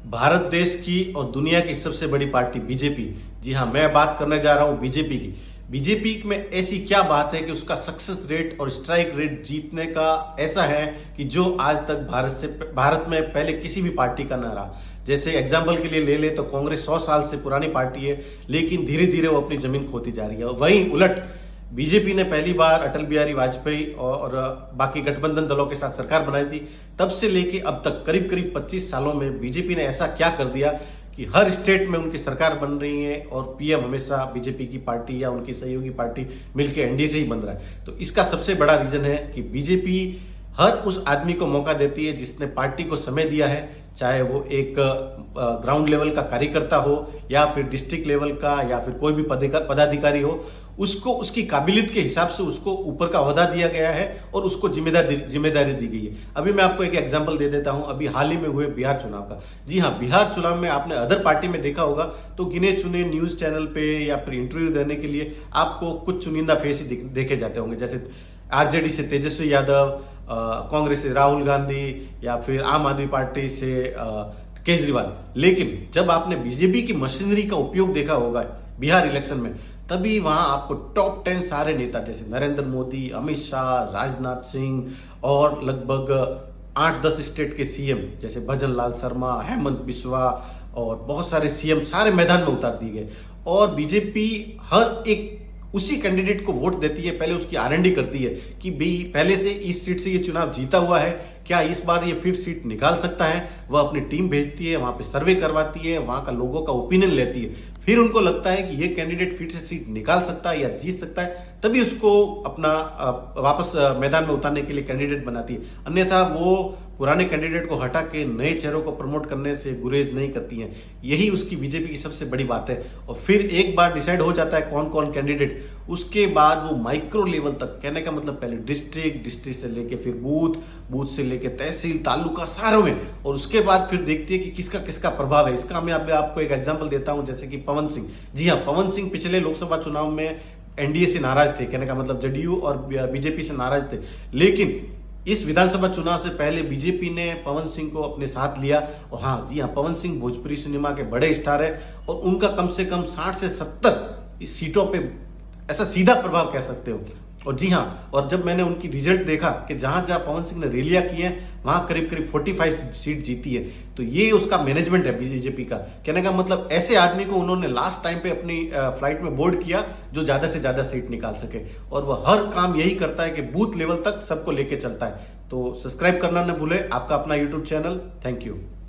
भारत देश की और दुनिया की सबसे बड़ी पार्टी बीजेपी। जी हाँ, मैं बात करने जा रहा हूं बीजेपी की। बीजेपी में ऐसी क्या बात है कि उसका सक्सेस रेट और स्ट्राइक रेट जीतने का ऐसा है कि जो आज तक भारत में पहले किसी भी पार्टी का ना रहा। जैसे एग्जाम्पल के लिए ले ले तो कांग्रेस 100 साल से पुरानी पार्टी है, लेकिन धीरे धीरे वो अपनी जमीन खोती जा रही है। वहीं उलट बीजेपी ने पहली बार अटल बिहारी वाजपेयी और बाकी गठबंधन दलों के साथ सरकार बनाई थी। तब से लेके अब तक करीब करीब 25 सालों में बीजेपी ने ऐसा क्या कर दिया कि हर स्टेट में उनकी सरकार बन रही है और पीएम हमेशा बीजेपी की पार्टी या उनकी सहयोगी पार्टी मिलकर एनडीए से ही बन रहा है। तो इसका सबसे बड़ा रीजन है कि बीजेपी हर उस आदमी को मौका देती है जिसने पार्टी को समय दिया है, चाहे वो एक ग्राउंड लेवल का कार्यकर्ता हो या फिर डिस्ट्रिक्ट लेवल का या फिर कोई भी पदाधिकारी हो। उसको उसकी काबिलियत के हिसाब से उसको ऊपर का ओहदा दिया गया है और उसको जिम्मेदारी दी गई है। अभी मैं आपको एक एग्जांपल दे देता हूं, अभी हाल ही में हुए बिहार चुनाव का। जी हां, बिहार चुनाव में आपने अदर पार्टी में देखा होगा तो गिने चुने न्यूज चैनल पे या फिर इंटरव्यू देने के लिए आपको कुछ चुनिंदा फेस ही देखे जाते होंगे, जैसे आरजेडी से तेजस्वी यादव, कांग्रेस से राहुल गांधी या फिर आम आदमी पार्टी से केजरीवाल। लेकिन जब आपने बीजेपी की मशीनरी का उपयोग देखा होगा बिहार इलेक्शन में, तभी वहां आपको टॉप 10 सारे नेता जैसे नरेंद्र मोदी, अमित शाह, राजनाथ सिंह और लगभग 8-10 स्टेट के सीएम जैसे भजन लाल शर्मा, हेमंत बिस्वा और बहुत सारे सीएम सारे मैदान में उतार दिए गए। और बीजेपी हर एक उसी कैंडिडेट को वोट देती है, पहले उसकी आरएनडी करती है कि भाई पहले से इस सीट से ये चुनाव जीता हुआ है, क्या इस बार ये फिर सीट निकाल सकता है। वह अपनी टीम भेजती है, वहां पे सर्वे करवाती है, वहां का लोगों का ओपिनियन लेती है। फिर उनको लगता है कि ये कैंडिडेट फिर से सीट निकाल सकता है या जीत सकता है, तभी उसको अपना वापस मैदान में उतारने के लिए कैंडिडेट बनाती है। अन्यथा वो पुराने कैंडिडेट को हटा के नए चेहरों को प्रमोट करने से गुरेज नहीं करती हैं। यही उसकी बीजेपी की सबसे बड़ी बात है। और फिर एक बार डिसाइड हो जाता है कौन कौन कैंडिडेट, उसके बाद वो माइक्रो लेवल तक, कहने का मतलब पहले डिस्ट्रिक्ट से लेके फिर बूथ से लेके तहसील तालुका सारों में, और उसके बाद फिर देखती है कि किसका किसका प्रभाव है। इसका मैं आपको एक एग्जांपल देता हूं, जैसे कि पवन सिंह। जी हाँ, पवन सिंह पिछले लोकसभा चुनाव में एनडीए से नाराज थे, कहने का मतलब जेडीयू और बीजेपी से नाराज थे। लेकिन इस विधानसभा चुनाव से पहले बीजेपी ने पवन सिंह को अपने साथ लिया। और हाँ जी हाँ, पवन सिंह भोजपुरी सिनेमा के बड़े स्टार है और उनका कम से कम 60 से 70 इस सीटों पे ऐसा सीधा प्रभाव कह सकते हो। और जी हाँ, और जब मैंने उनकी रिजल्ट देखा कि जहां जहां पवन सिंह ने रैलियां की हैं वहां करीब करीब 45 सीट जीती है, तो ये उसका मैनेजमेंट है बीजेपी का। कहने का मतलब ऐसे आदमी को उन्होंने लास्ट टाइम पे अपनी फ्लाइट में बोर्ड किया जो ज्यादा से ज्यादा सीट निकाल सके। और वह हर काम यही करता है कि बूथ लेवल तक सबको लेके चलता है। तो सब्सक्राइब करना न भूले, आपका अपना यूट्यूब चैनल। Thank you.